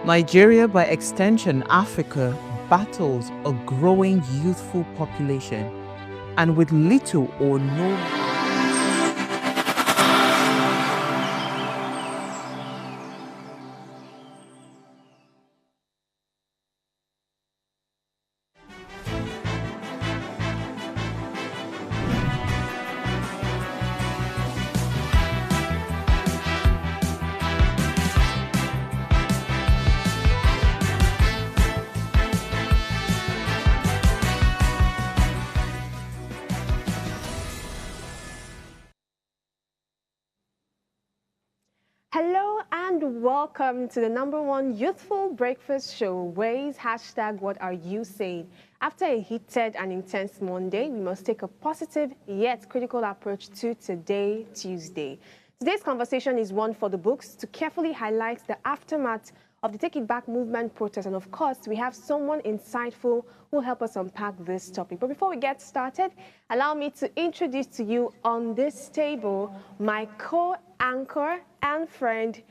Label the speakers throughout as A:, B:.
A: Nigeria, by extension Africa, battles a growing youthful population and with little or no.
B: Hello and welcome to the #1 youthful breakfast show. Ways hashtag what are you saying? After a heated and intense Monday, we must take a positive yet critical approach to today, Tuesday. Today's conversation is one for the books to carefully highlight the aftermath of the Take It Back movement protest. And of course, we have someone insightful who will help us unpack this topic. But before we get started, allow me to introduce to you on this table my co-anchor and friend,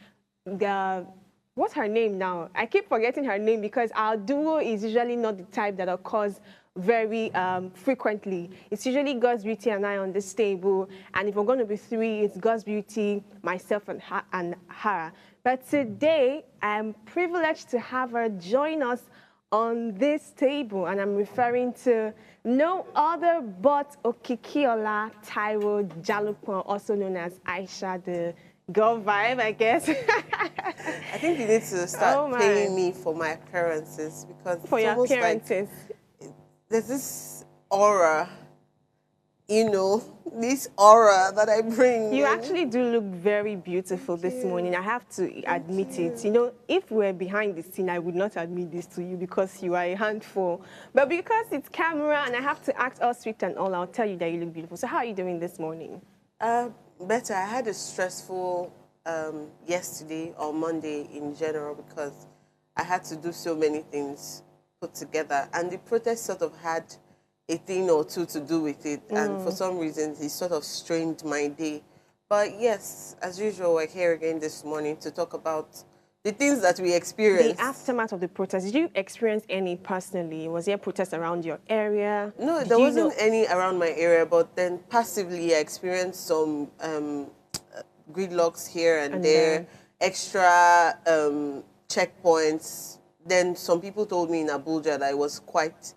B: what's her name now? I keep forgetting her name because our duo is usually not the type that occurs very frequently. It's usually God's Beauty and I on this table, and if we're going to be three, it's God's Beauty, myself, and her. But today, I'm privileged to have her join us on this table, and I'm referring to no other but Okikiola Taiwo Jalupon, also known as Aisha, the girl vibe, I guess.
C: I think you need to start paying me for my appearances because
B: for
C: it's
B: your
C: almost
B: appearances.
C: Like there's this aura, you know, this aura that I bring.
B: You actually do look very beautiful this morning. I have to admit it. You know, if we were behind the scene, I would not admit this to you because you are a handful. But because it's camera and I have to act all sweet and all, I'll tell you that you look beautiful. So how are you doing this morning?
C: Better. I had a stressful yesterday or Monday in general because I had to do so many things put together, and the protest sort of had a thing or two to do with it, and for some reason it sort of strained my day. But yes, as usual, we're here again this morning to talk about the things that we experienced.
B: The aftermath of the protest. Did you experience any personally? Was there protests around your area?
C: No, there wasn't any around my area, but then passively I experienced some gridlocks here and there, extra checkpoints. Then some people told me in Abuja that it was quite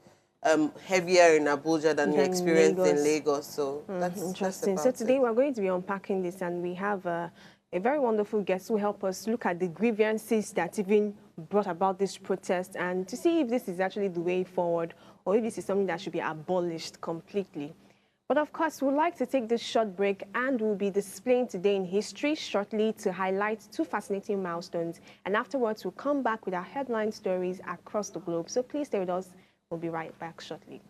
C: heavier in Abuja than we experienced in Lagos. So that's
B: interesting. So today we're going to be unpacking this, and we have a very wonderful guest who help us look at the grievances that even brought about this protest and to see if this is actually the way forward or if this is something that should be abolished completely. But of course, we'd like to take this short break, and we'll be displaying today in history shortly to highlight two fascinating milestones. And afterwards, we'll come back with our headline stories across the globe. So please stay with us. We'll be right back shortly.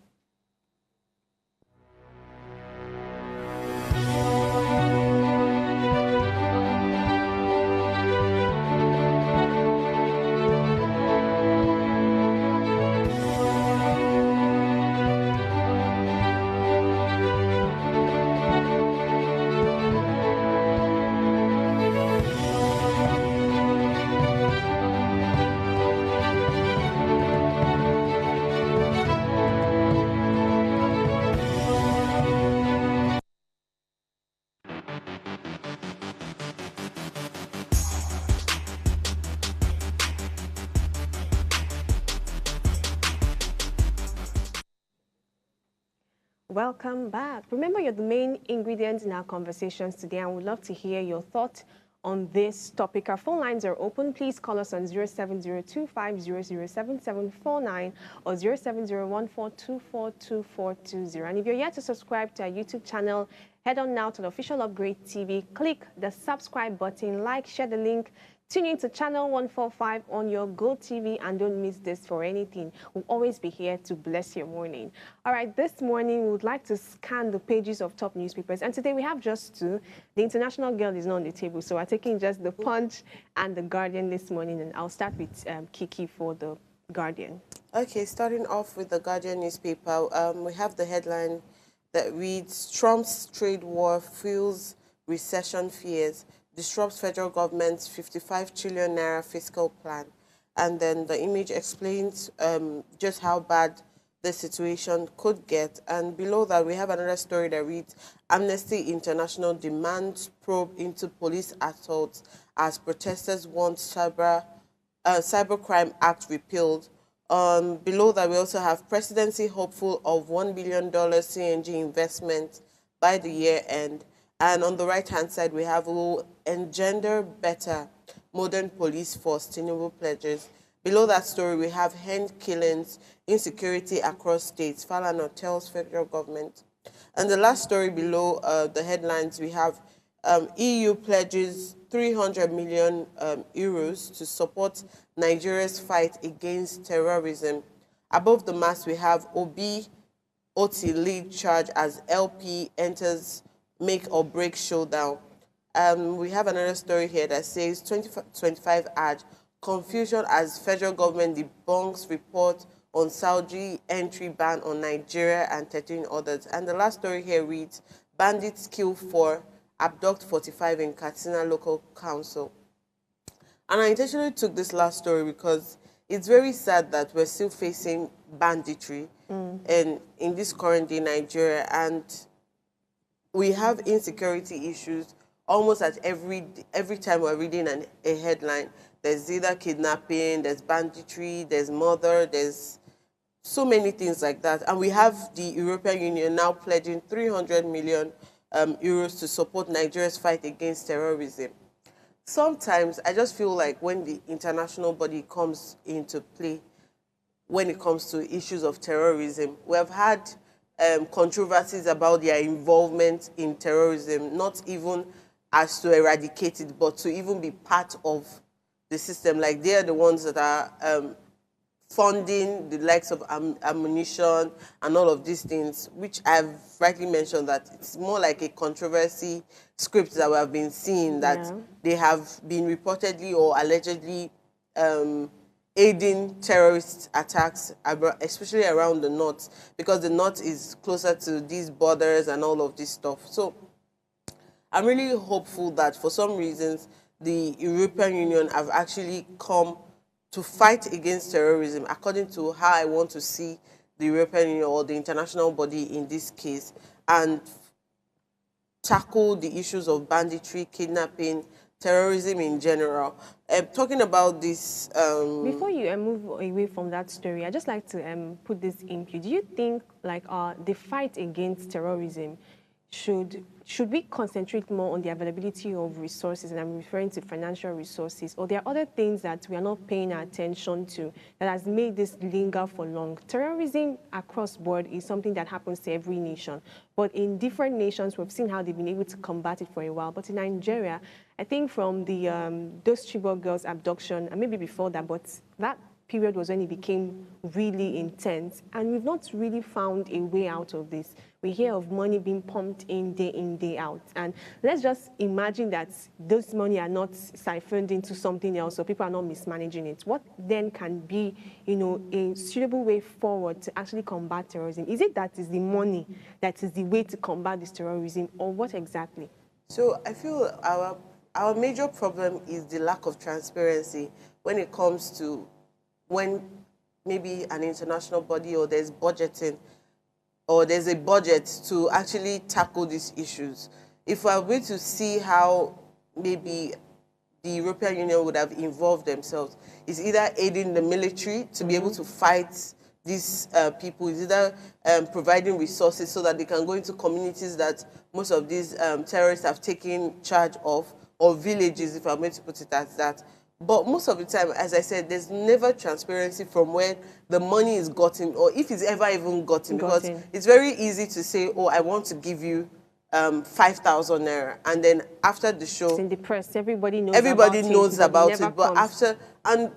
B: Welcome back. Remember, you're the main ingredient in our conversations today, and we'd love to hear your thoughts on this topic. Our phone lines are open. Please call us on 070250077749 or 0701424220. And if you're yet to subscribe to our YouTube channel, head on now to the official Upgrade TV. Click the subscribe button, like, share the link. Tune in to channel 145 on your Go TV and don't miss this for anything. We'll always be here to bless your morning. All right, this morning we would like to scan the pages of top newspapers, and today we have just two. The International Girl is not on the table, so we're taking just the Punch and the Guardian this morning, and I'll start with Kiki for the Guardian.
C: Okay, starting off with the Guardian newspaper, we have the headline that reads, Trump's trade war fuels recession fears, disrupts federal government's 55 trillion naira fiscal plan. and then the image explains just how bad the situation could get. And below that, we have another story that reads, Amnesty International demands probe into police assaults as protesters want Cybercrime Act repealed. Below that, we also have presidency hopeful of $1 billion CNG investment by the year end. And on the right-hand side, we have will engender better modern police force, Tinubu pledges. Below that story, we have hen killings, insecurity across states. Falana tells federal government. And the last story below the headlines, we have EU pledges 300 million euros to support Nigeria's fight against terrorism. Above the mast, we have Obi Oti lead charge as LP enters make or break showdown. We have another story here that says 2025 ad, confusion as federal government debunks report on Saudi entry ban on Nigeria and 13 others. And the last story here reads, bandits kill 4, abduct 45 in Katsina local council. And I intentionally took this last story because it's very sad that we're still facing banditry in this current day Nigeria, and we have insecurity issues almost at every time we're reading a headline. There's either kidnapping, there's banditry, there's murder, there's so many things like that. And we have the European Union now pledging 300 million euros to support Nigeria's fight against terrorism. Sometimes I just feel like when the international body comes into play, when it comes to issues of terrorism, we have had controversies about their involvement in terrorism, not even as to eradicate it, but to even be part of the system. Like they are the ones that are funding the likes of ammunition and all of these things, which I've rightly mentioned that it's more like a controversy script that we have been seeing, that they have been reportedly or allegedly aiding terrorist attacks, especially around the north, because the north is closer to these borders and all of this stuff. So I'm really hopeful that for some reasons the European Union have actually come to fight against terrorism according to how I want to see the European Union or the international body in this case, and tackle the issues of banditry, kidnapping, terrorism in general. Talking about this...
B: Before you move away from that story, I'd just like to put this input. Do you think like the fight against terrorism should we concentrate more on the availability of resources, and I'm referring to financial resources, or there are other things that we are not paying attention to that has made this linger for long? Terrorism across board is something that happens to every nation, but in different nations, we've seen how they've been able to combat it for a while. But in Nigeria, I think from the those Chibok girls' abduction, and maybe before that, but that period was when it became really intense, and we've not really found a way out of this. We hear of money being pumped in, day out. And let's just imagine that those money are not siphoned into something else, or people are not mismanaging it. What then can be, you know, a suitable way forward to actually combat terrorism? Is it that is the money that is the way to combat this terrorism, or what exactly?
C: So I feel our major problem is the lack of transparency when it comes to when maybe an international body or there's budgeting or there's a budget to actually tackle these issues. If we're going to see how maybe the European Union would have involved themselves, it's either aiding the military to be able to fight these people, it's either providing resources so that they can go into communities that most of these terrorists have taken charge of, or villages, if I'm going to put it as that. But most of the time, as I said, there's never transparency from where the money is gotten, or if it's ever even gotten, because it's very easy to say, oh, I want to give you 5,000 naira, and then after the show,
B: it's in the press, everybody knows
C: about it, but after, and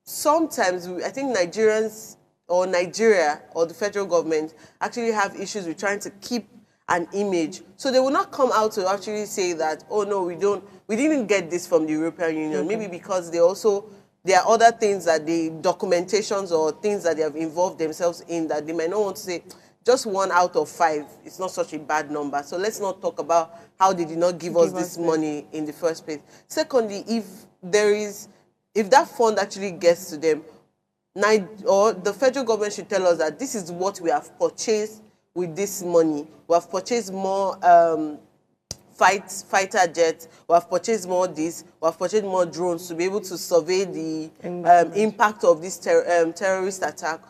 C: sometimes I think Nigerians or Nigeria or the federal government actually have issues with trying to keep an image, so they will not come out to actually say that, oh no, we didn't get this from the European Union. Maybe because there are other things that the documentations or things that they have involved themselves in that they might not want to say. Just 1 out of 5, it's not such a bad number. So let's not talk about how they did not give us this money in the first place. Secondly, if there is if that fund actually gets to them, or the federal government should tell us that this is what we have purchased with this money. We have purchased more fighter jets, we have purchased more this, we have purchased more drones to be able to survey the impact of this terrorist attack.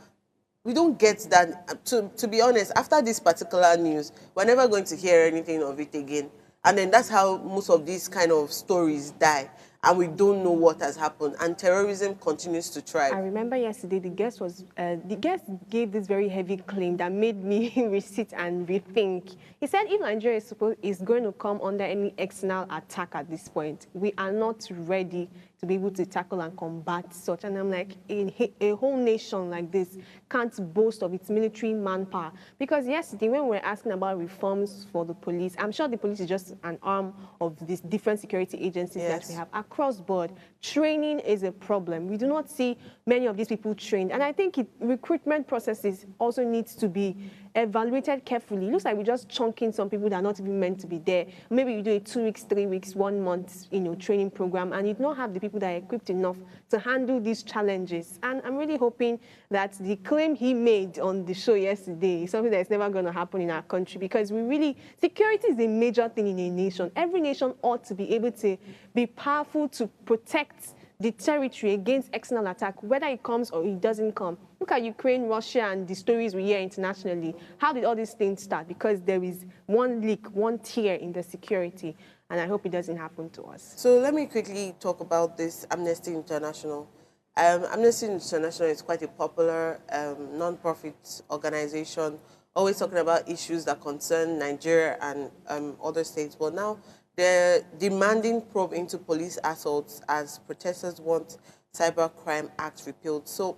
C: We don't get that. To be honest, after this particular news, we're never going to hear anything of it again. And then that's how most of these kind of stories die. And we don't know what has happened. And terrorism continues to thrive.
B: I remember yesterday the guest gave this very heavy claim that made me sit and rethink. He said if Nigeria is going to come under any external attack at this point, we are not ready to be able to tackle and combat such. And I'm like, a whole nation like this can't boast of its military manpower. Because yesterday when we were asking about reforms for the police, I'm sure the police is just an arm of these different security agencies that we have across board. Training is a problem. We do not see many of these people trained. And I think recruitment processes also needs to be evaluated carefully. It looks like we're just chunking some people that are not even meant to be there. Maybe you do a 2 weeks, 3 weeks, 1 month, training program, and you don't have the people that are equipped enough to handle these challenges. And I'm really hoping that the claim he made on the show yesterday is something that's never going to happen in our country, because security is a major thing in a nation. Every nation ought to be able to be powerful to protect the territory against external attack, whether it comes or it doesn't come. Look at Ukraine, Russia, and the stories we hear internationally. How did all these things start? Because there is one leak, one tear in the security, and I hope it doesn't happen to us.
C: So let me quickly talk about this Amnesty International. Amnesty International is quite a popular non-profit organization, always talking about issues that concern Nigeria and other states. But now they're demanding probe into police assaults as protesters want Cybercrime Act repealed. So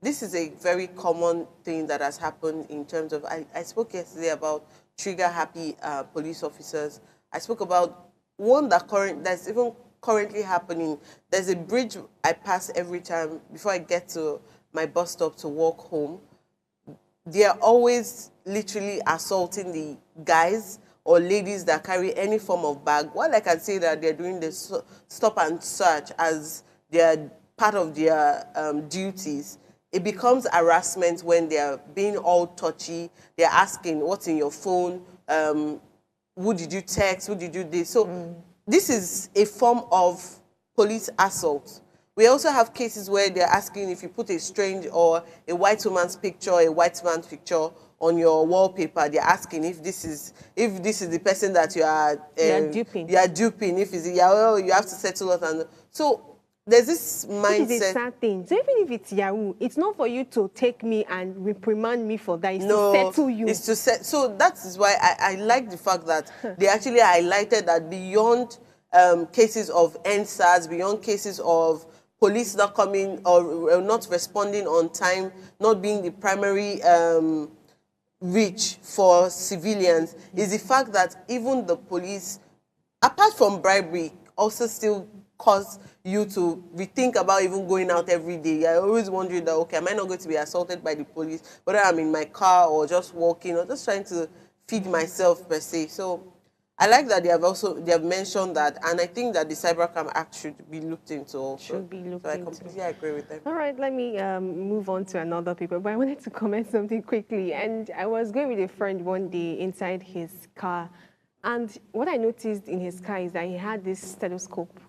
C: this is a very common thing that has happened in terms of, I spoke yesterday about trigger-happy police officers. I spoke about one that's even currently happening. There's a bridge I pass every time before I get to my bus stop to walk home. They're always literally assaulting the guys or ladies that carry any form of bag. While I can say that they're doing the stop and search as they're part of their duties, it becomes harassment when they're being all touchy. They're asking, what's in your phone? Who did you text? Who did you do this? So this is a form of police assault. We also have cases where they're asking if you put a strange or a white woman's picture, a white man's picture on your wallpaper, they're asking if this is the person that you are duping. You are duping. If you have to settle it. And so there's this mindset.
B: It is a sad thing. So even if it's Yahoo, it's not for you to take me and reprimand me for that. It's to settle you.
C: It's to set. So that is why I like the fact that they actually highlighted that beyond cases of NSAS, beyond cases of police not coming or not responding on time, not being the primary reach for civilians, is the fact that even the police, apart from bribery, also still cause you to rethink about even going out every day. I always wondering that, okay, am I not going to be assaulted by the police, whether I'm in my car or just walking or just trying to feed myself per se. So I like that they have mentioned that, and I think that the Cybercrime Act should be looked into also.
B: Should be looked into.
C: I completely agree with them.
B: All right, let me move on to another paper, but I wanted to comment something quickly. And I was going with a friend one day inside his car, and what I noticed in his car is that he had this stethoscope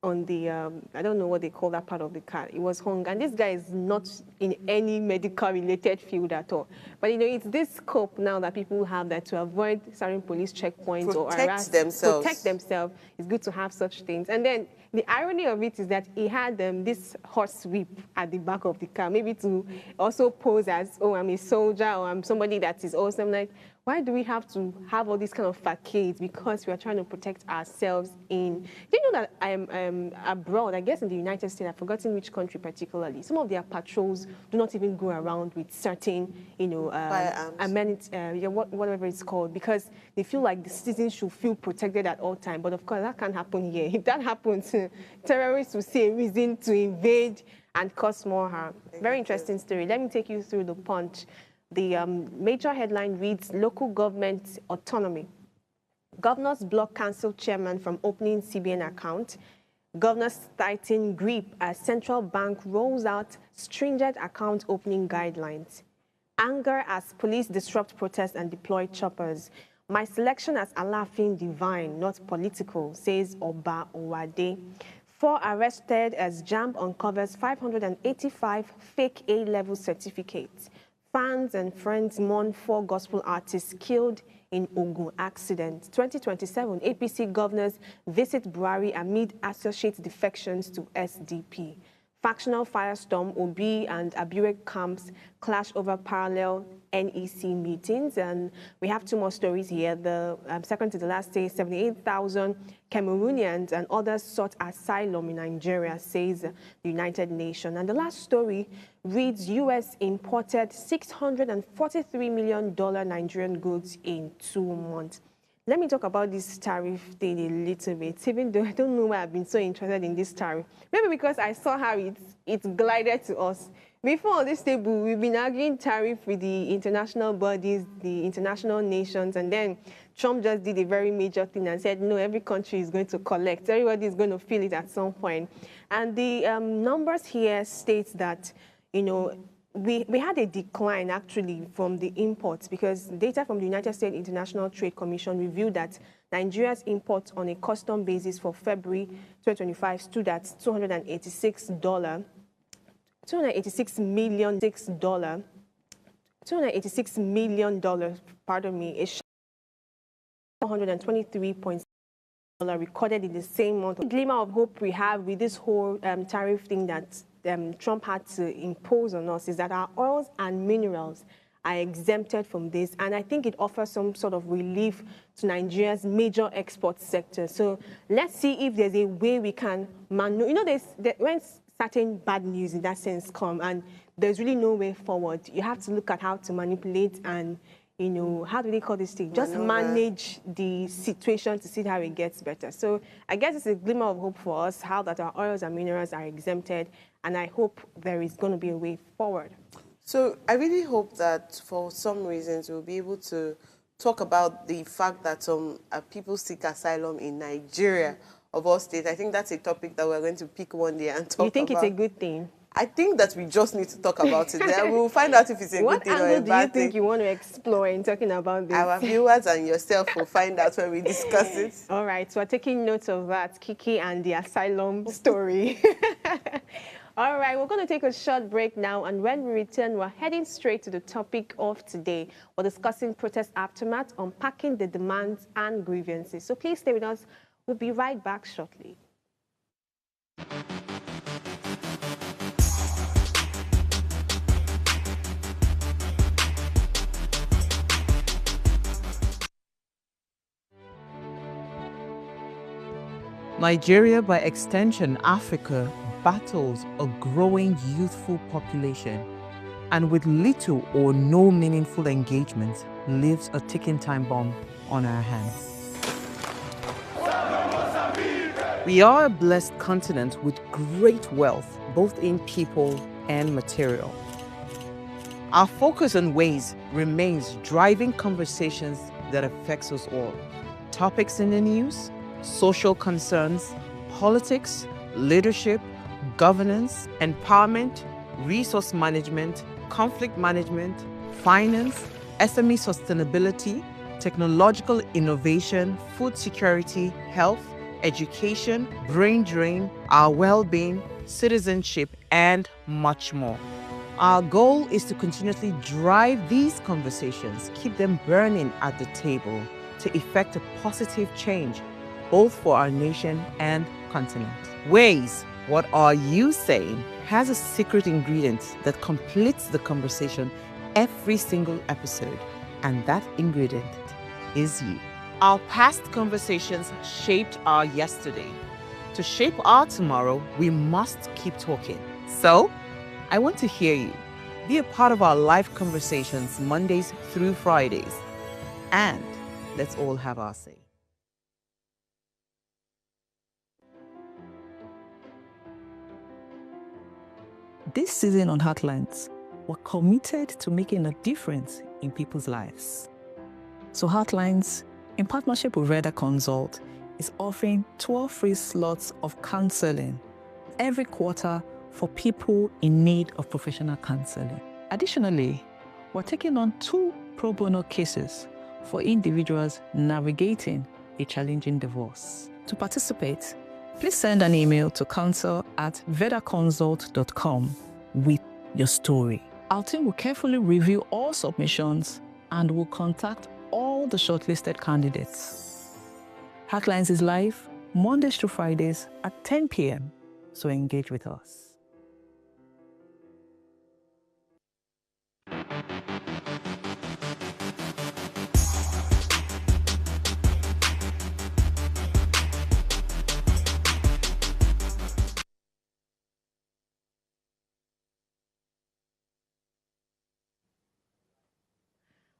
B: on the, I don't know what they call that part of the car. It was hung, and this guy is not in any medical-related field at all. But, it's this scope now that people have that to avoid certain police checkpoints or protect themselves. It's good to have such things. And then the irony of it is that he had this horse whip at the back of the car, maybe to also pose as, oh, I'm a soldier or I'm somebody that is awesome. Like, why do we have to have all these kind of facades? Because we are trying to protect ourselves in... Do you know that I'm abroad, I guess in the United States, I've forgotten which country particularly, some of their patrols do not even go around with certain, amenities, whatever it's called, because they feel like the citizens should feel protected at all times. But of course, that can't happen here. If that happens, terrorists will see a reason to invade and cause more harm. Very interesting story. Let me take you through the Punch. The major headline reads, Local Government Autonomy. Governors block council chairman from opening CBN account. Governors tighten grip as central bank rolls out stringent account opening guidelines. Anger as police disrupt protests and deploy choppers. My selection as Alafin divine, not political, says Oba Owade. 4 arrested as JAMB uncovers 585 fake A-level certificates. Fans and friends mourn 4 gospel artists killed in Ogun accident. 2027 APC governors visit Buhari amid associate defections to SDP. Factional firestorm, Obi and Abure camps clash over parallel NEC meetings. And we have 2 more stories here. The second to the last says 78,000 Cameroonians and others sought asylum in Nigeria, says the United Nations. And the last story reads, U.S. imported $643 million Nigerian goods in 2 months. Let me talk about this tariff thing a little bit, even though I don't know why I've been so interested in this tariff. Maybe because I saw how it glided to us. Before on this table, we've been arguing tariff with the international bodies, the international nations, and then Trump just did a very major thing and said, no, every country is going to collect. Everybody is going to feel it at some point. And the numbers here states that, you know, we had a decline, actually, from the imports because data from the United States International Trade Commission revealed that Nigeria's imports on a custom basis for February 2025 stood at $286 million, pardon me, a $423.6 recorded in the same month. The glimmer of hope we have with this whole tariff thing that Trump had to impose on us is that our oils and minerals are exempted from this, and I think it offers some sort of relief to Nigeria's major export sector. So let's see if there's a way we can you know, when certain bad news in that sense come and there's really no way forward, you have to look at how to manipulate and, you know, how do they call this thing? Just manage the situation to see how it gets better. So I guess it's a glimmer of hope for us, how that our oils and minerals are exempted, and I hope there is going to be a way forward.
C: So I really hope that for some reasons we'll be able to talk about the fact that some people seek asylum in Nigeria, of all states. I think that's a topic that we're going to pick one day and talk about.
B: You think it's a good thing?
C: I think that we just need to talk about it. Then we'll find out if it's a good thing or a bad thing.
B: What angle do you think you want to explore in talking about this?
C: Our viewers and yourself will find out when we discuss it.
B: All right, so we're taking notes of that, Kiki and the asylum story. All right, we're going to take a short break now, and when we return, we're heading straight to the topic of today. We're discussing protest aftermath, unpacking the demands and grievances. So please stay with us. We'll be right back shortly.
A: Nigeria, by extension Africa, battles a growing youthful population, and with little or no meaningful engagement, lives a ticking time bomb on our hands. We are a blessed continent with great wealth, both in people and material. Our focus on ways remains driving conversations that affects us all. Topics in the news, social concerns, politics, leadership, governance, empowerment, resource management, conflict management, finance, SME sustainability, technological innovation, food security, health, education, brain drain, our well-being, citizenship, and much more. Our goal is to continuously drive these conversations, keep them burning at the table to effect a positive change, both for our nation and continent. Ways, what are you saying, has a secret ingredient that completes the conversation every single episode, and that ingredient is you. Our past conversations shaped our yesterday. To shape our tomorrow, we must keep talking. So, I want to hear you. Be a part of our live conversations Mondays through Fridays. And let's all have our say.
D: This season on Heartlands, we're committed to making a difference in people's lives. So Heartlands, in partnership with Reda Consult, is offering 12 free slots of counseling every quarter for people in need of professional counseling. Additionally, we're taking on 2 pro bono cases for individuals navigating a challenging divorce. To participate, please send an email to counsel@vedaconsult.com with your story. Our team will carefully review all submissions and will contact all the shortlisted candidates. Heartlines is live Mondays to Fridays at 10 p.m., so engage with us.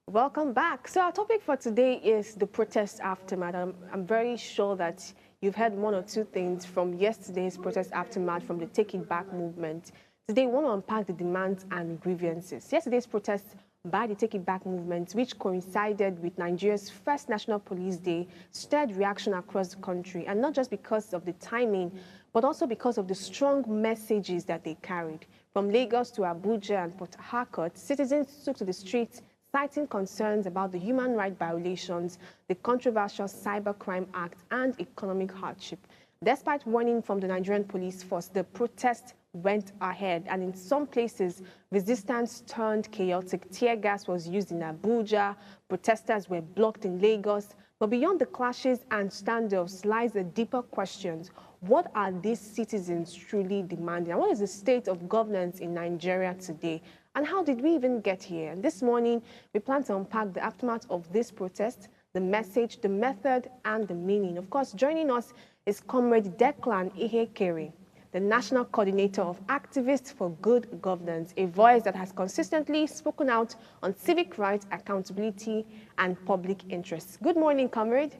B: Welcome back. So our topic for today is the protest aftermath. I'm very sure that you've heard one or two things from yesterday's protest aftermath from the Take It Back movement. Today, we want to unpack the demands and grievances. Yesterday's protest by the Take It Back movement, which coincided with Nigeria's first National Police Day, stirred reaction across the country, and not just because of the timing, but also because of the strong messages that they carried. From Lagos to Abuja and Port Harcourt, citizens took to the streets citing concerns about the human rights violations, the controversial Cybercrime Act, and economic hardship. Despite warning from the Nigerian police force, the protest went ahead, and in some places, resistance turned chaotic. Tear gas was used in Abuja, protesters were blocked in Lagos. But beyond the clashes and standoffs lies the deeper questions. What are these citizens truly demanding? And what is the state of governance in Nigeria today? And how did we even get here? And this morning, we plan to unpack the aftermath of this protest, the message, the method, and the meaning. Of course, joining us is Comrade Declan Ihekaire, the National Coordinator of Activists for Good Governance, a voice that has consistently spoken out on civic rights, accountability, and public interests. Good morning, Comrade.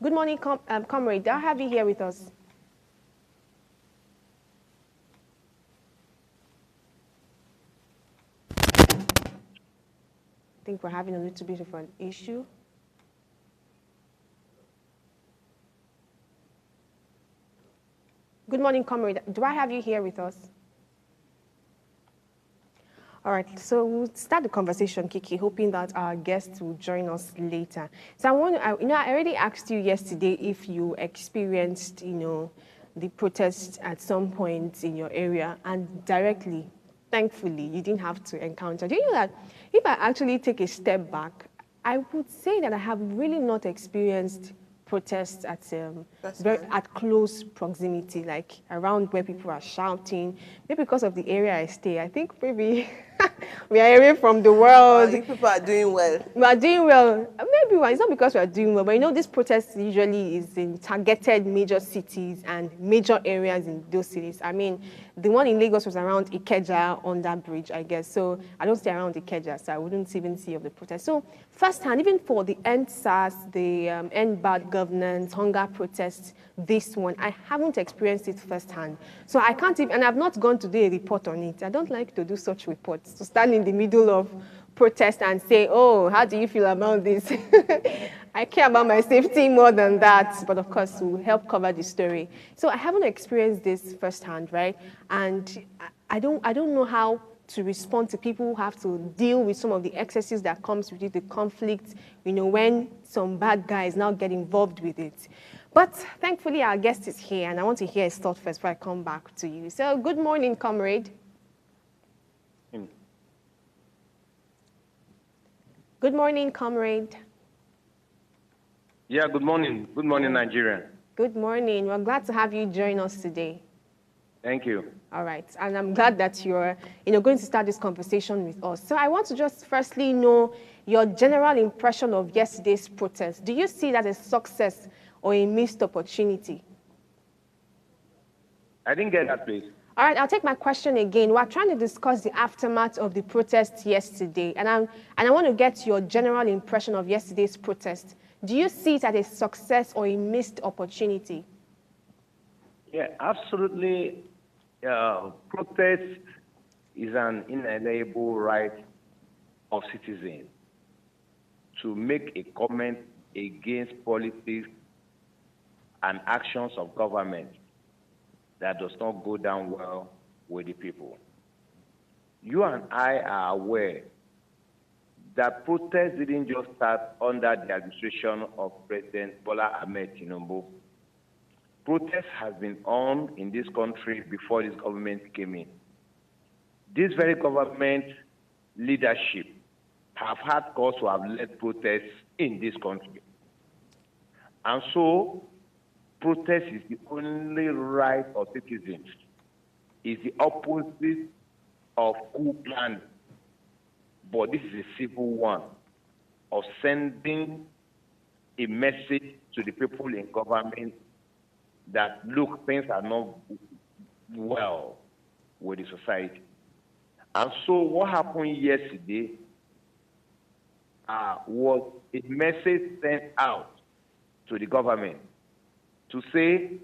B: Good morning, Comrade. I'll have you here with us. I think we're having a little bit of an issue. Good morning, Comrade. Do I have you here with us? All right, so we'll start the conversation, Kiki, hoping that our guests will join us later. So I already asked you yesterday if you experienced, the protest at some point in your area, and directly, thankfully, you didn't have to encounter. Do you know that if I actually take a step back, I would say that I have really not experienced protests at close proximity, like around where people are shouting. Maybe because of the area I stay, I think maybe we are away from the world.
C: You people are doing well.
B: We are doing well. Maybe it's not because we are doing well, but this protest usually is in targeted major cities and major areas in those cities. I mean, the one in Lagos was around Ihekaire on that bridge, I guess. So I don't stay around Ihekaire, so I wouldn't even see of the protest. So firsthand, even for the End SARS, the End Bad Governance, hunger protests, this one, I haven't experienced it firsthand. So I can't even, and I've not gone to do a report on it. I don't like to do such reports, to stand in the middle of protest and say, oh, how do you feel about this? I care about my safety more than that, but of course we'll help cover the story. So I haven't experienced this firsthand, right? And I don't know how to respond to people who have to deal with some of the excesses that comes with it, the conflict, when some bad guys now get involved with it. But thankfully our guest is here, and I want to hear his thought first before I come back to you. So good morning, Comrade. Good morning, Comrade.
E: Yeah, good morning. Good morning, Nigeria.
B: Good morning. We're glad to have you join us today.
E: Thank you.
B: All right. And I'm glad that you're going to start this conversation with us. So I want to just firstly know your general impression of yesterday's protest. Do you see that as a success or a missed opportunity?
E: I didn't get that, please.
B: All right, I'll take my question again. We're trying to discuss the aftermath of the protest yesterday, and I want to get your general impression of yesterday's protest. Do you see it as a success or a missed opportunity?
E: Yeah, absolutely. Protest is an inalienable right of citizens to make a comment against policies and actions of government that does not go down well with the people. You and I are aware that protests didn't just start under the administration of President Bola Ahmed Tinubu. Protest has been on in this country before this government came in. This very government leadership have had cause to have led protests in this country. And so, protest is the only right of citizens. It's the opposite of coup plan. But this is a civil one of sending a message to the people in government that, look, things are not well with the society. And so what happened yesterday was a message sent out to the government to say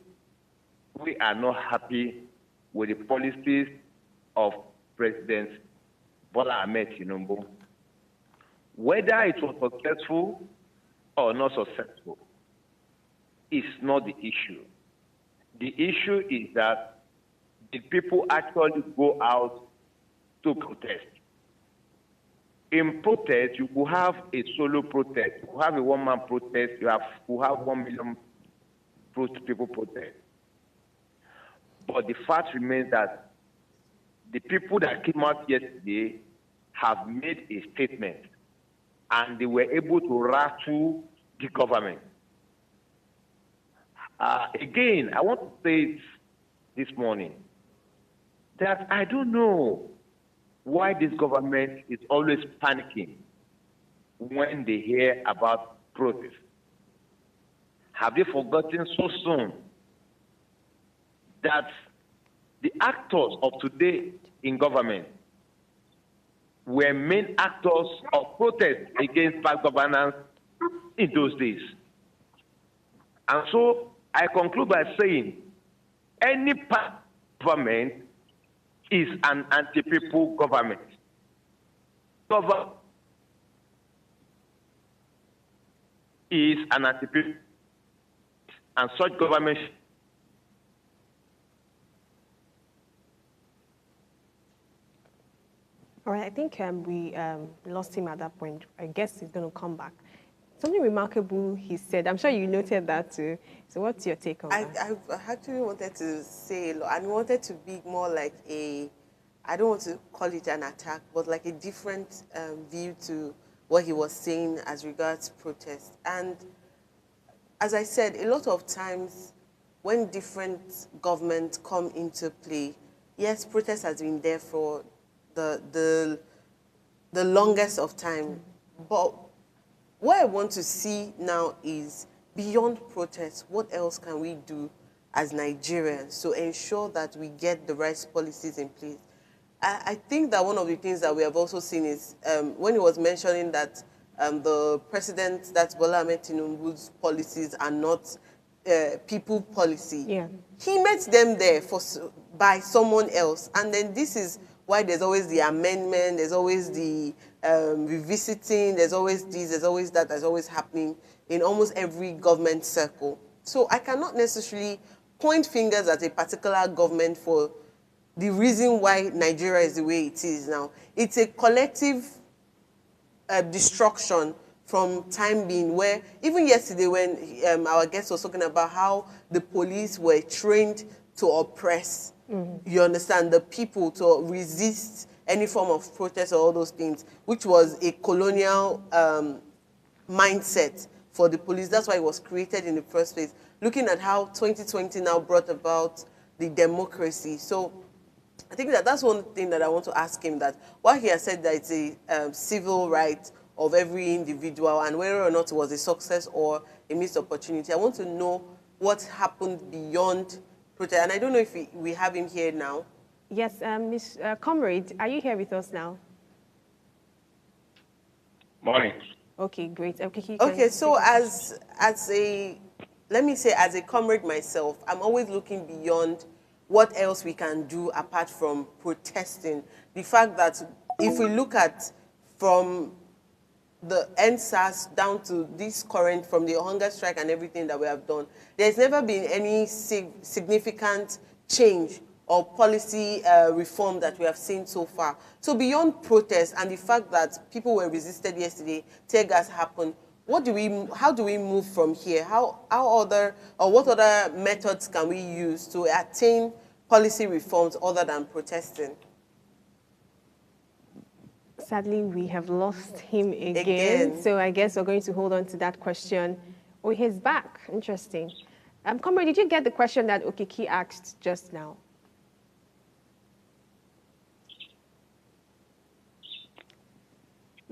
E: we are not happy with the policies of President Bola Ahmed Tinubu. Whether it was successful or not successful is not the issue. The issue is that the people actually go out to protest. In protest, you will have a solo protest. You have a one-man protest. You have 1 million people protest. But the fact remains that the people that came out yesterday have made a statement, and they were able to rattle the government. Again, I want to say it this morning that I don't know why this government is always panicking when they hear about protests. Have they forgotten so soon that the actors of today in government were main actors of protest against bad governance in those days? And so I conclude by saying any government is an anti-people government. Is an anti-people, and such government.
B: All right, I think we lost him at that point. I guess he's going to come back. Something remarkable he said. I'm sure you noted that too. So what's your take on that?
C: I actually wanted to say, I wanted to be more like I don't want to call it an attack, but like a different view to what he was saying as regards protest. And as I said, a lot of times when different governments come into play, yes, protest has been there for the longest of time, but what I want to see now is beyond protest, what else can we do as Nigerians to ensure that we get the right policies in place? I think that one of the things that we have also seen is when he was mentioning that the president, that's Bola Ahmed Tinubu's policies are not people policy.
B: Yeah.
C: He met them there by someone else. And then this is why there's always the amendment, there's always the revisiting, there's always this, there's always that, that's always happening in almost every government circle. So I cannot necessarily point fingers at a particular government for the reason why Nigeria is the way it is now. It's a collective destruction from time being, where even yesterday when our guest was talking about how the police were trained to oppress, you understand, the people to resist any form of protest or all those things, which was a colonial mindset for the police. That's why it was created in the first place. Looking at how 2020 now brought about the democracy. So I think that that's one thing that I want to ask him, that while he has said that it's a civil right of every individual, and whether or not it was a success or a missed opportunity, I want to know what happened beyond protest. And I don't know if we have him here now.
B: Yes, Ms. Comrade, are you here with us now?
E: Morning.
B: Okay, great.
C: Okay, so as a, let me say, as a comrade myself, I'm always looking beyond what else we can do apart from protesting. The fact that if we look at from the NSAS down to this current, from the hunger strike and everything that we have done, there's never been any significant change or policy reform that we have seen so far. So beyond protests and the fact that people were resisted yesterday, tear gas happened, how do we move from here? What other methods can we use to attain policy reforms other than protesting?
B: Sadly, we have lost him again. So I guess we're going to hold on to that question. Oh, he's back. Interesting. Comrade, did you get the question that Okiki asked just now?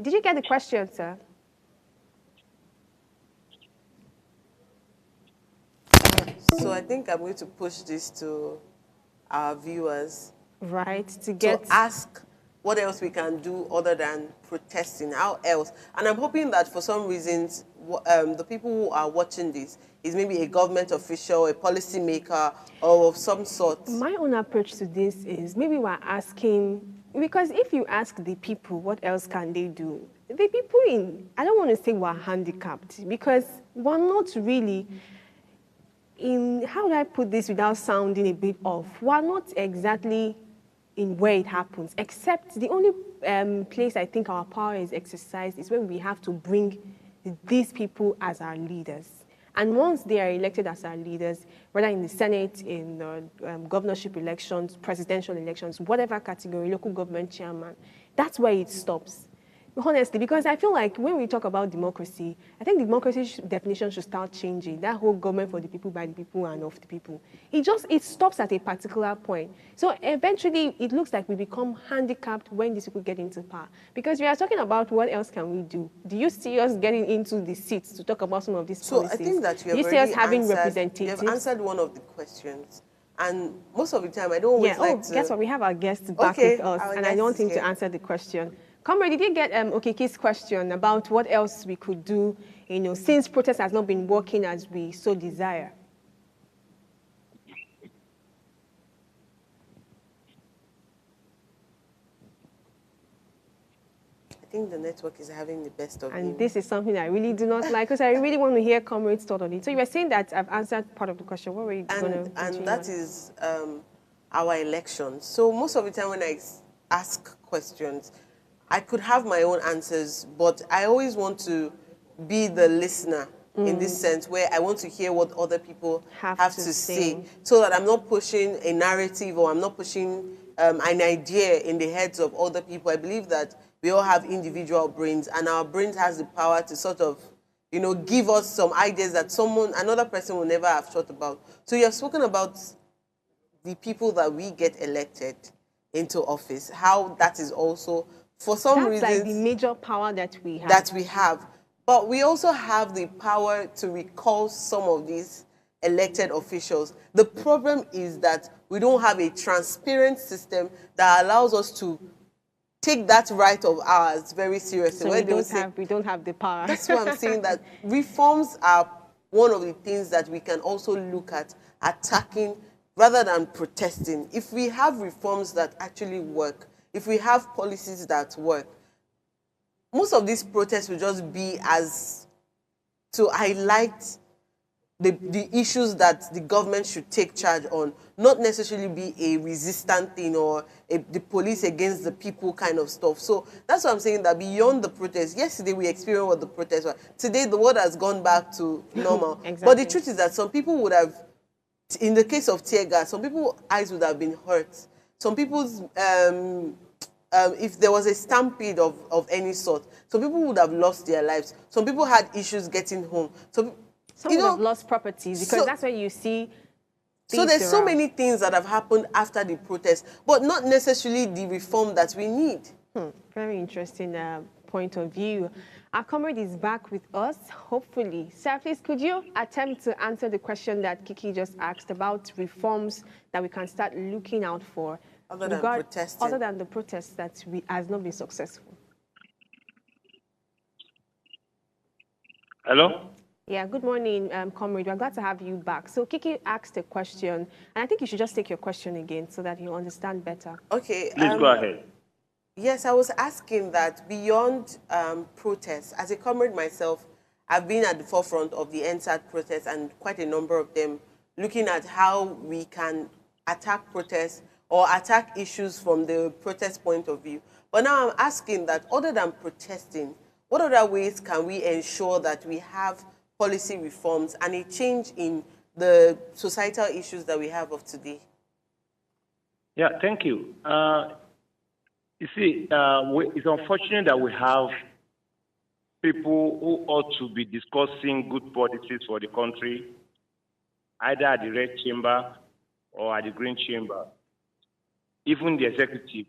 B: Did you get the question, sir?
C: So I think I'm going to push this to our viewers.
B: Right, to
C: ask what else we can do other than protesting, how else? And I'm hoping that for some reasons, the people who are watching this is maybe a government official, a policy maker, or of some sort.
B: My own approach to this is maybe we're asking, because if you ask the people, what else can they do? The people I don't want to say we're handicapped, because we're not really how do I put this without sounding a bit off? We're not exactly in where it happens, except the only place I think our power is exercised is when we have to bring these people as our leaders. And once they are elected as our leaders, whether in the Senate, in governorship elections, presidential elections, whatever category, local government chairman, that's where it stops. Honestly, because I feel like when we talk about democracy, I think democracy definition should start changing. That whole government for the people, by the people, and of the people. It stops at a particular point. So eventually, it looks like we become handicapped when these people get into power. Because we are talking about what else can we do. Do you see us getting into the seats to talk about some of these policies?
C: So I think that you have answered one of the questions. And most of the time, I don't always like to...
B: Guess what? We have our guest back with us, and I want him to answer the question. Comrade, did you get Okiki's question about what else we could do, since protest has not been working as we so desire?
C: I think the network is having the best of
B: And this is something I really do not like, because I really want to hear Comrade's thought on it. So you were saying that I've answered part of the question. What were you going to
C: And that is our elections. So most of the time when I ask questions, I could have my own answers, but I always want to be the listener in this sense, where I want to hear what other people have to say, so that I'm not pushing a narrative or I'm not pushing an idea in the heads of other people. I believe that we all have individual brains, and our brains has the power to sort of, give us some ideas that another person will never have thought about. So you have spoken about the people that we get elected into office, how that is also... For some reason,
B: that's like the major power that we have.
C: But we also have the power to recall some of these elected officials. The problem is that we don't have a transparent system that allows us to take that right of ours very seriously.
B: So we don't have the power.
C: That's why I'm saying that reforms are one of the things that we can also look at attacking rather than protesting. If we have reforms that actually work, if we have policies that work, most of these protests will just be as to highlight the issues that the government should take charge on, not necessarily be a resistant thing or the police against the people kind of stuff. So that's why I'm saying that beyond the protests, yesterday we experienced what the protests were. Today the world has gone back to normal.
B: Exactly.
C: But the truth is that some people would have, in the case of tear gas, some people's eyes would have been hurt. Some people's, if there was a stampede of any sort, some people would have lost their lives. Some people had issues getting home.
B: Some would have lost properties, because that's where you see.
C: So there's so many things that have happened after the protest, but not necessarily the reform that we need.
B: Very interesting point of view. Our comrade is back with us, hopefully. Sir, please, could you attempt to answer the question that Kiki just asked about reforms that we can start looking out for?
C: Other than protesting.
B: Other than the protests that has not been successful.
E: Hello?
B: Yeah, good morning, Comrade. We're glad to have you back. So Kiki asked a question, and I think you should just take your question again so that you understand better.
C: Okay.
E: Please go ahead.
C: Yes, I was asking that beyond protests, as a comrade myself, I've been at the forefront of the NSAT protests and quite a number of them, looking at how we can attack protests or attack issues from the protest point of view. But now I'm asking that other than protesting, what other ways can we ensure that we have policy reforms and a change in the societal issues that we have of today?
E: Yeah, thank you. You see, it's unfortunate that we have people who ought to be discussing good policies for the country, either at the red chamber or at the green chamber. Even the executive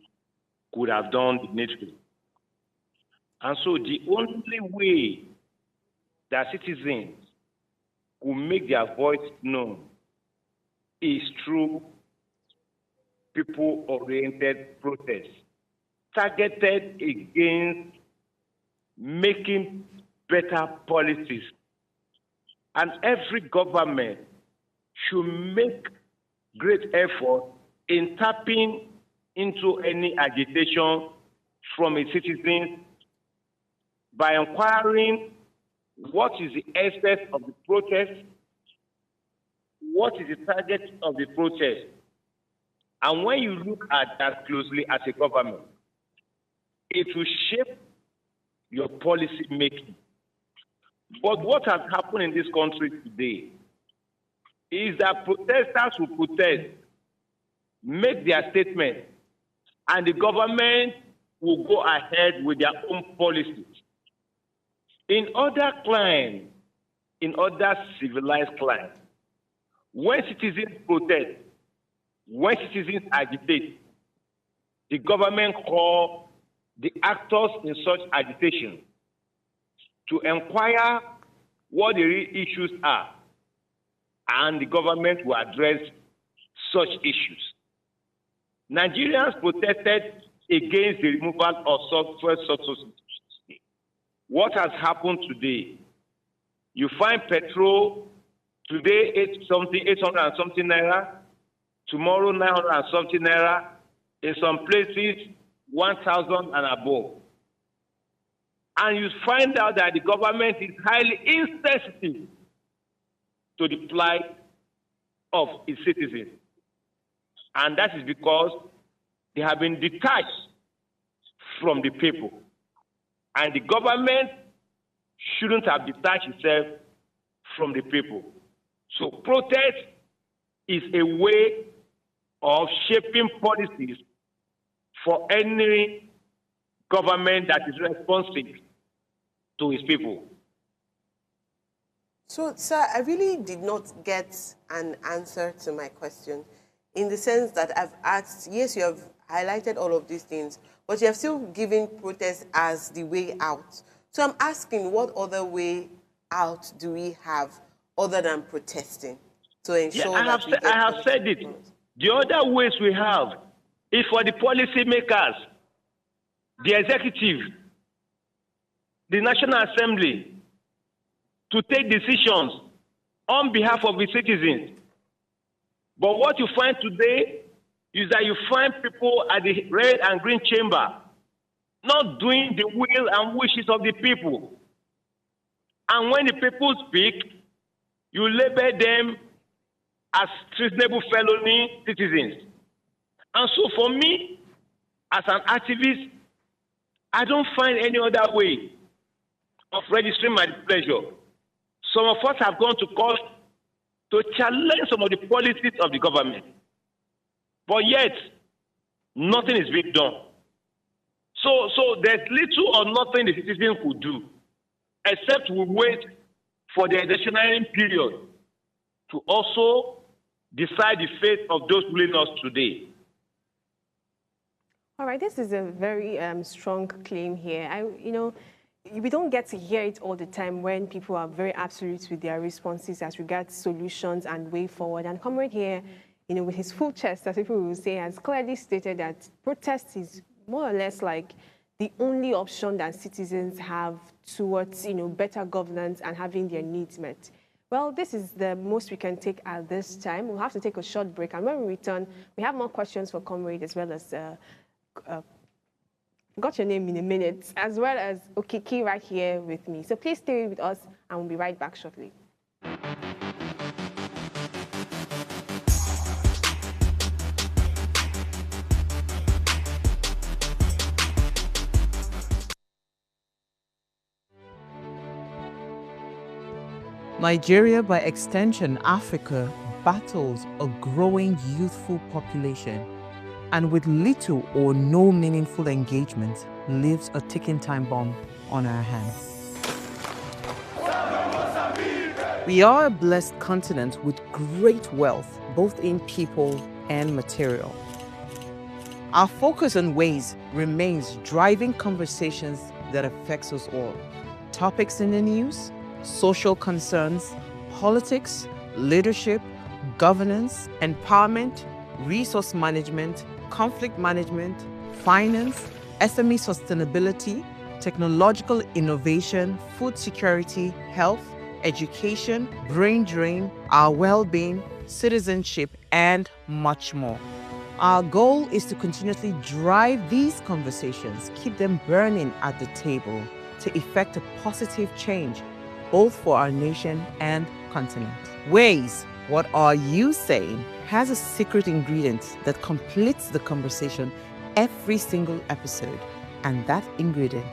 E: could have done the needful. And so the only way that citizens will make their voice known is through people-oriented protests, targeted against making better policies. And every government should make great effort in tapping into any agitation from its citizens by inquiring what is the essence of the protest, what is the target of the protest. And when you look at that closely as a government, it will shape your policy making. But what has happened in this country today is that protesters will protest, make their statement, and the government will go ahead with their own policies. In other climes, in other civilized climes, when citizens protest, when citizens agitate, the government call the actors in such agitation to inquire what the real issues are, and the government will address such issues. Nigerians protested against the removal of software substitutes. What has happened today? You find petrol today 800 and something naira, tomorrow 900 and something naira, in some places 1,000 and above. And you find out that the government is highly insensitive to the plight of its citizens. And that is because they have been detached from the people. And the government shouldn't have detached itself from the people. So protest is a way of shaping policies for any government that is responsive to its people.
C: So, sir, I really did not get an answer to my question in the sense that I've asked, yes, you have highlighted all of these things, but you have still given protest as the way out. So I'm asking, what other way out do we have other than protesting to ensure
E: I have said it. The other ways we have is for the policymakers, the executive, the National Assembly, to take decisions on behalf of the citizens. But what you find today is that you find people at the red and green chamber not doing the will and wishes of the people. And when the people speak, you label them as treasonable felony citizens. And so for me, as an activist, I don't find any other way of registering my displeasure. Some of us have gone to court to challenge some of the policies of the government. But yet, nothing is being done. So there's little or nothing the citizens could do, except we wait for the electionary period to also decide the fate of those ruling us today.
B: All right, this is a very strong claim here. We don't get to hear it all the time when people are very absolute with their responses as regards solutions and way forward. And Comrade here, with his full chest, as people will say, has clearly stated that protest is more or less like the only option that citizens have towards, better governance and having their needs met. Well, this is the most we can take at this time. We'll have to take a short break. And when we return, we have more questions for Comrade as well as got your name in a minute, as well as Okiki right here with me. So please stay with us, and we'll be right back shortly.
A: Nigeria, by extension Africa, battles a growing youthful population, and with little or no meaningful engagement, leaves a ticking time bomb on our hands. We are a blessed continent with great wealth, both in people and material. Our focus on ways remains driving conversations that affects us all. Topics in the news, social concerns, politics, leadership, governance, empowerment, resource management, conflict management, finance, SME sustainability, technological innovation, food security, health, education, brain drain, our well-being, citizenship, and much more. Our goal is to continuously drive these conversations, keep them burning at the table to effect a positive change, both for our nation and continent. Ways, what are you saying, has a secret ingredient that completes the conversation every single episode, and that ingredient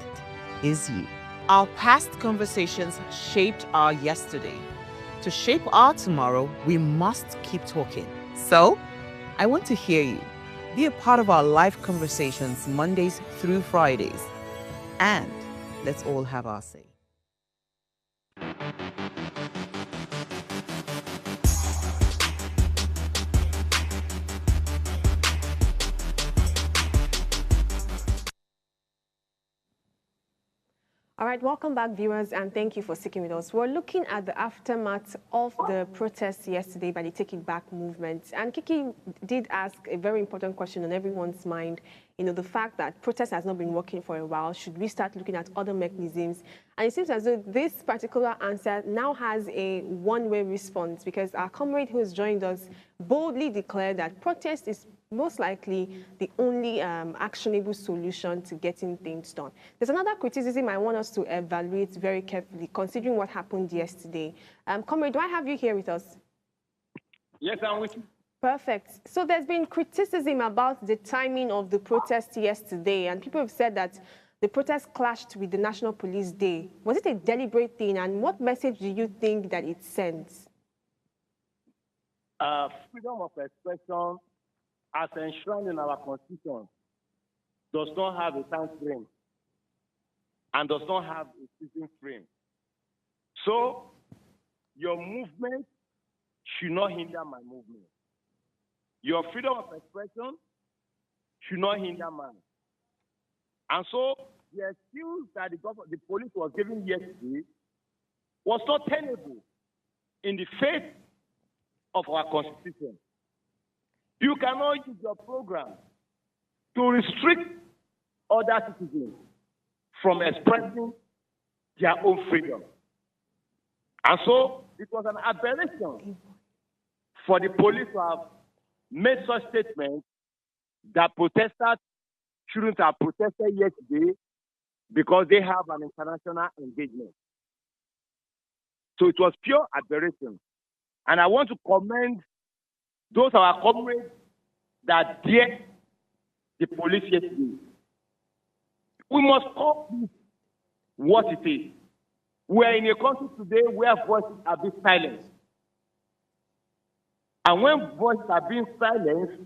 A: is you. Our past conversations shaped our yesterday. To shape our tomorrow, we must keep talking. So, I want to hear you. Be a part of our live conversations Mondays through Fridays. And let's all have our say.
B: All right, welcome back, viewers, and thank you for sticking with us. We're looking at the aftermath of the protests yesterday by the Take It Back movement. And Kiki did ask a very important question on everyone's mind. You know, the fact that protest has not been working for a while. Should we start looking at other mechanisms? And it seems as though this particular answer now has a one-way response, because our comrade who has joined us boldly declared that protest is most likely the only actionable solution to getting things done. There's another criticism I want us to evaluate very carefully, considering what happened yesterday. Comrade, do I have you here with us?
E: Yes, I'm with you.
B: Perfect. So there's been criticism about the timing of the protest yesterday, and people have said that the protest clashed with the National Police Day. Was it a deliberate thing, and what message do you think that it sends?
E: Freedom of expression, as enshrined in our Constitution, does not have a time frame and does not have a season frame. So, your movement should not hinder my movement. Your freedom of expression should not hinder mine. And so, the excuse that the police was giving yesterday was not tenable in the face of our Constitution. You cannot use your program to restrict other citizens from expressing their own freedom. And so it was an aberration for the police to have made such statements that protesters shouldn't have protested yesterday because they have an international engagement. So it was pure aberration. And I want to commend those are our comrades that dared the police yesterday. We must call this what it is. We are in a country today where voices are being silenced. And when voices are being silenced,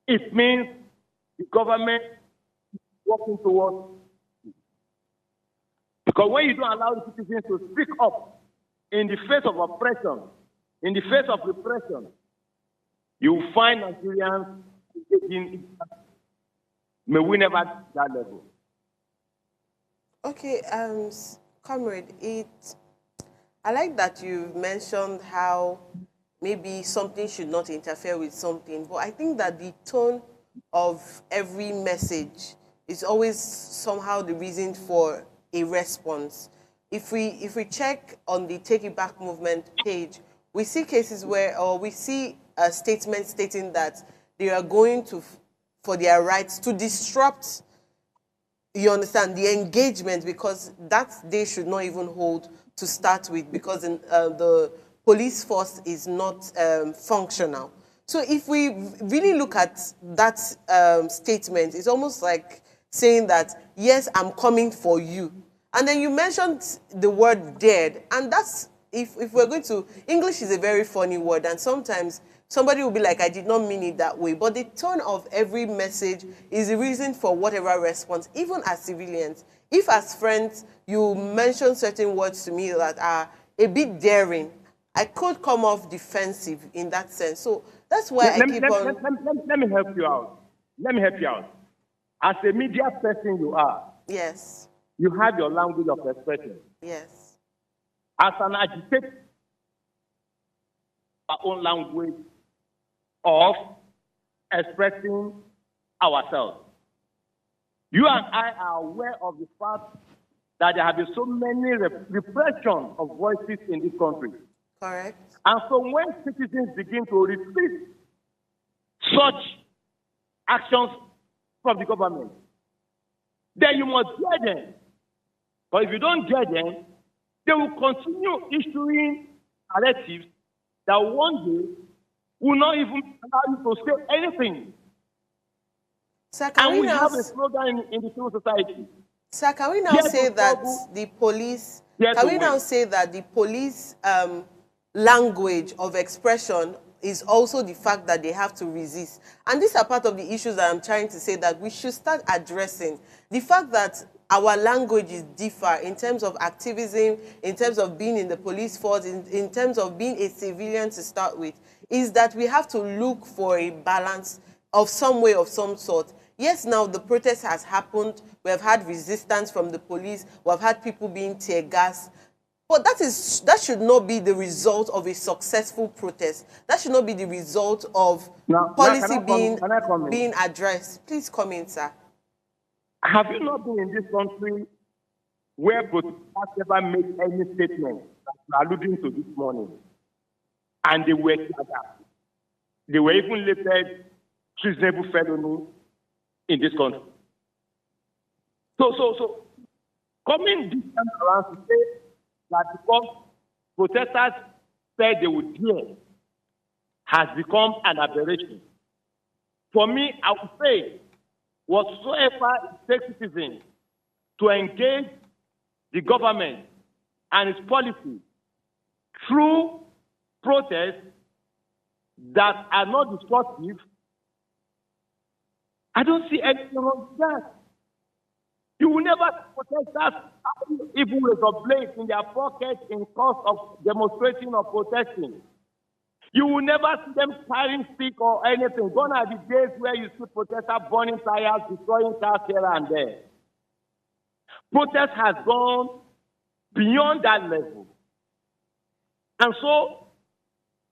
E: it means the government is working towards it. Because when you don't allow the citizens to speak up in the face of oppression, in the face of repression, you will find Nigerians taking. May we never reach that level.
C: Okay, Comrade, I like that you mentioned how maybe something should not interfere with something, but I think that the tone of every message is always somehow the reason for a response. If we check on the Take It Back movement page, we see cases where, or we see a statement stating that they are going to, for their rights, to disrupt You understand? The engagement, because that day should not even hold to start with, because the police force is not functional. So if we really look at that statement, it's almost like saying that, yes, I'm coming for you. And then you mentioned the word dead, and that's, if we're going to, English is a very funny word, and sometimes somebody will be like, I did not mean it that way. But the tone of every message is the reason for whatever response, even as civilians. If as friends, you mention certain words to me that are a bit daring, I could come off defensive in that sense. So that's why
E: let me help you out. Let me help you out. As a media person you are,
C: yes,
E: you have your language of expression.
C: yes,
E: As an agitator, our own language of expressing ourselves. You and I are aware of the fact that there have been so many repression of voices in this country.
C: correct.
E: And so when citizens begin to resist such actions from the government, then you must hear them. But if you don't hear them, they will continue issuing directives that one day will not even allow you to say anything.
C: Sir, can
E: And
C: we
E: we
C: now,
E: have a slogan in the civil society.
C: sir, can we now
E: Dare
C: say
E: to
C: that
E: struggle,
C: the police,
E: dare
C: can
E: to
C: we now
E: win.
C: say that the police language of expression is also the fact that they have to resist? And these are part of the issues that I'm trying to say that we should start addressing. The fact that our languages differ in terms of activism, in terms of being in the police force, in terms of being a civilian to start with, is that we have to look for a balance of some way, of some sort. Yes, now the protest has happened. We have had resistance from the police. We have had people being tear gassed. But that should not be the result of a successful protest. That should not be the result of policy being addressed. Please come in, sir.
E: Have you not been in this country where protesters never made any statement that you are alluding to this morning? And they were gathered. They were even labeled treasonable felony in this country. So coming this time around to say that because protesters said they would hear has become an aberration. For me, I would say whatsoever it takes citizens to engage the government and its policy through protests that are not destructive, I don't see anything wrong with that. You will never see protesters having even razor blades in their pockets in course of demonstrating or protesting. You will never see them carrying stick or anything. Gone are the days where you see protesters burning tires, destroying cars here and there. Protest has gone beyond that level. And so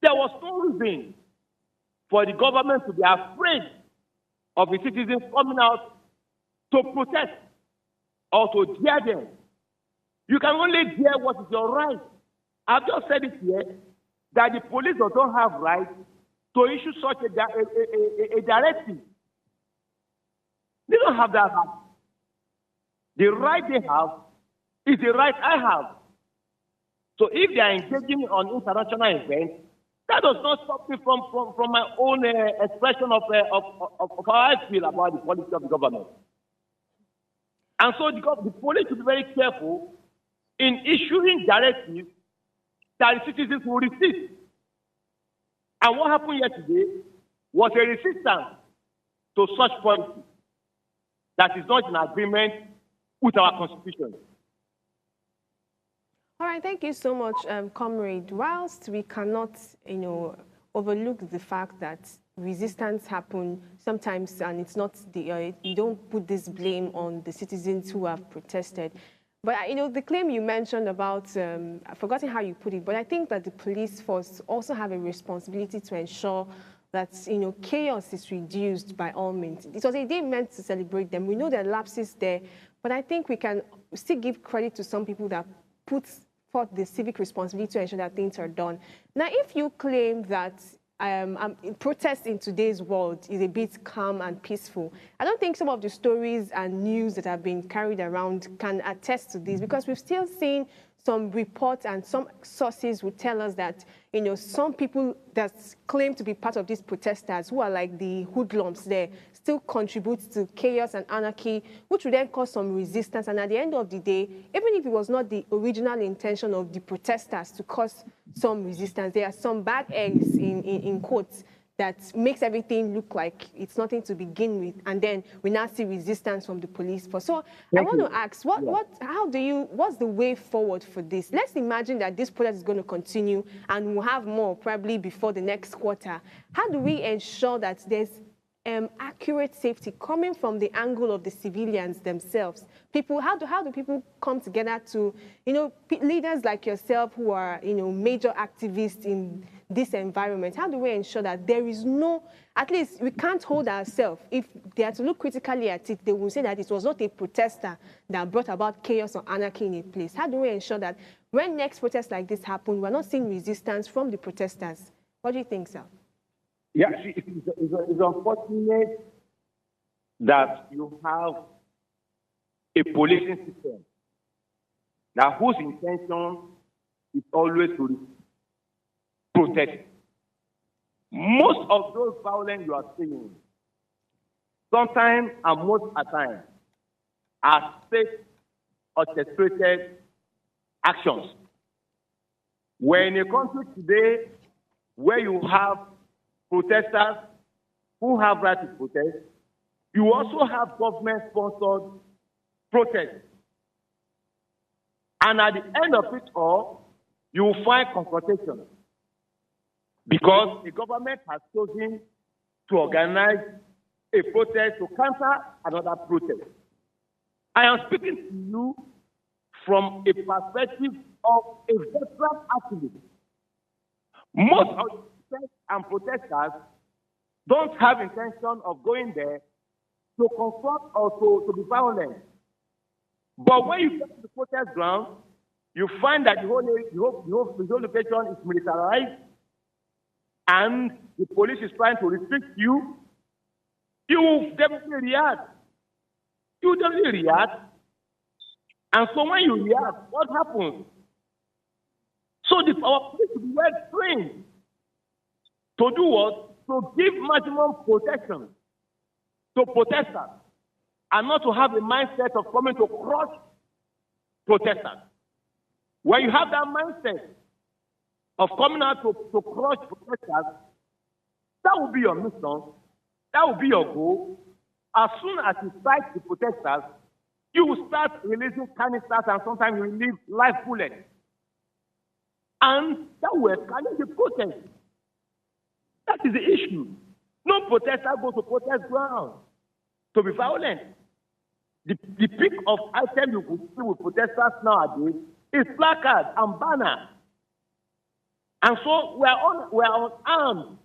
E: there was no reason for the government to be afraid of the citizens coming out to protest or to dare them. You can only dare what is your right. I've just said it here, that the police don't have right to issue such a directive. They don't have that right. The right they have is the right I have. So if they are engaging on international events, that does not stop me from my own expression of how I feel about the policy of the government. And so the police should be very careful in issuing directives that the citizens will resist. And what happened yesterday was a resistance to such policy that is not in agreement with our constitution.
B: All right, thank you so much, Comrade. Whilst we cannot, overlook the fact that resistance happen sometimes, and it's not you don't put this blame on the citizens who have protested. But the claim you mentioned about, I've forgotten how you put it, but I think that the police force also have a responsibility to ensure that chaos is reduced by all means. It was a day meant to celebrate them. We know there are lapses there, but I think we can still give credit to some people that put forth the civic responsibility to ensure that things are done. Now, if you claim that protest in today's world is a bit calm and peaceful. I don't think some of the stories and news that have been carried around can attest to this, because we've still seen some reports and some sources would tell us that, you know, some people that claim to be part of these protesters, who are like the hoodlums there, still contribute to chaos and anarchy, which would then cause some resistance. And at the end of the day, even if it was not the original intention of the protesters to cause some resistance, there are some bad eggs in quotes that makes everything look like it's nothing to begin with, and then we now see resistance from the police force. So I want to ask, what's the way forward for this? Let's imagine that this protest is going to continue and we'll have more probably before the next quarter. How do we ensure that there's accurate safety coming from the angle of the civilians themselves? How do people come together to, you know, leaders like yourself who are, you know, major activists in this environment? How do we ensure that there is no, at least we can't hold ourselves, if they are to look critically at it, they will say that it was not a protester that brought about chaos or anarchy in a place. How do we ensure that when next protests like this happen, we're not seeing resistance from the protesters? What do you think, sir?
E: Yeah, it's unfortunate that you have a policing system that whose intention is always to protect. Most of those violence you are seeing, sometimes and most of the time, are state-orchestrated actions. We're in a country today where you have protesters who have right to protest. You also have government-sponsored protests. And at the end of it all, you will find confrontation, because the government has chosen to organize a protest to counter another protest. I am speaking to you from a perspective of a veteran activist. Most of the protests and protesters don't have intention of going there to confront or to be violent. But when you get to the protest ground, you find that the whole location is militarized, and the police is trying to restrict you. You will definitely react. You definitely react. And so when you react, what happens? So our police should be well trained to do what? To give maximum protection to protesters, and not to have a mindset of coming to crush protesters. When you have that mindset of coming out to crush protesters, that will be your mission, that will be your goal. As soon as you strike the protesters, you will start releasing canisters, and sometimes you release live bullets. And that will escalate the protest. That is the issue. No protester goes to protest ground to be violent. The peak of items you could see with protesters nowadays is placards and banners. And so we are unarmed.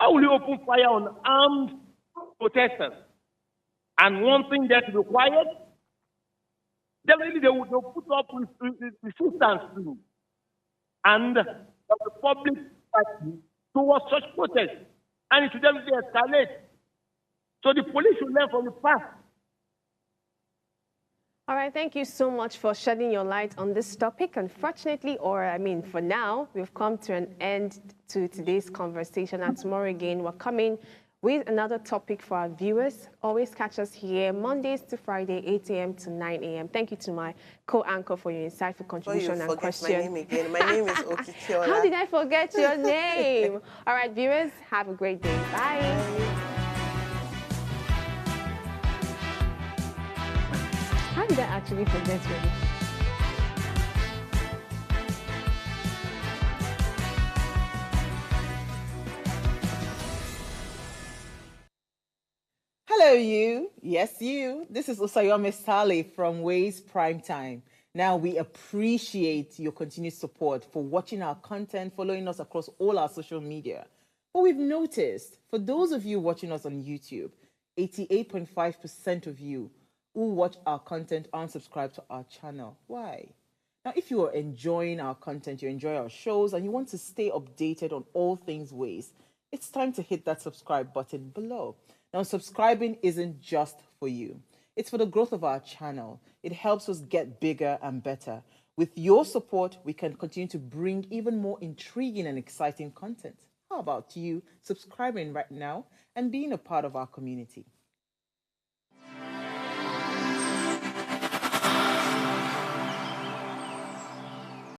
E: How will you open fire on armed protesters and wanting them to be quiet? Definitely they will put up with resistance too. And the public party towards such protests, and it should definitely escalate. So the police should learn from the past.
B: All right, thank you so much for shedding your light on this topic. Unfortunately, or I mean, for now, we've come to an end to today's conversation, and tomorrow again, we're coming with another topic for our viewers. Always catch us here Mondays to Friday, 8 a.m. to 9 a.m. Thank you to my co-anchor for your insightful contribution and question.
C: My name again. My name is Ihekaire.
B: How did I forget your name? All right, viewers, have a great day. Bye. How did I actually forget your name?
A: Hello, you. Yes, you. This is Usayome Sale from Ways Primetime. Now, we appreciate your continued support for watching our content, following us across all our social media. But we've noticed, for those of you watching us on YouTube, 88.5% of you who watch our content aren't subscribed to our channel. Why? Now, if you are enjoying our content, you enjoy our shows, and you want to stay updated on all things Ways, it's time to hit that subscribe button below. Now, subscribing isn't just for you. It's for the growth of our channel. It helps us get bigger and better. With your support, we can continue to bring even more intriguing and exciting content. How about you subscribing right now and being a part of our community?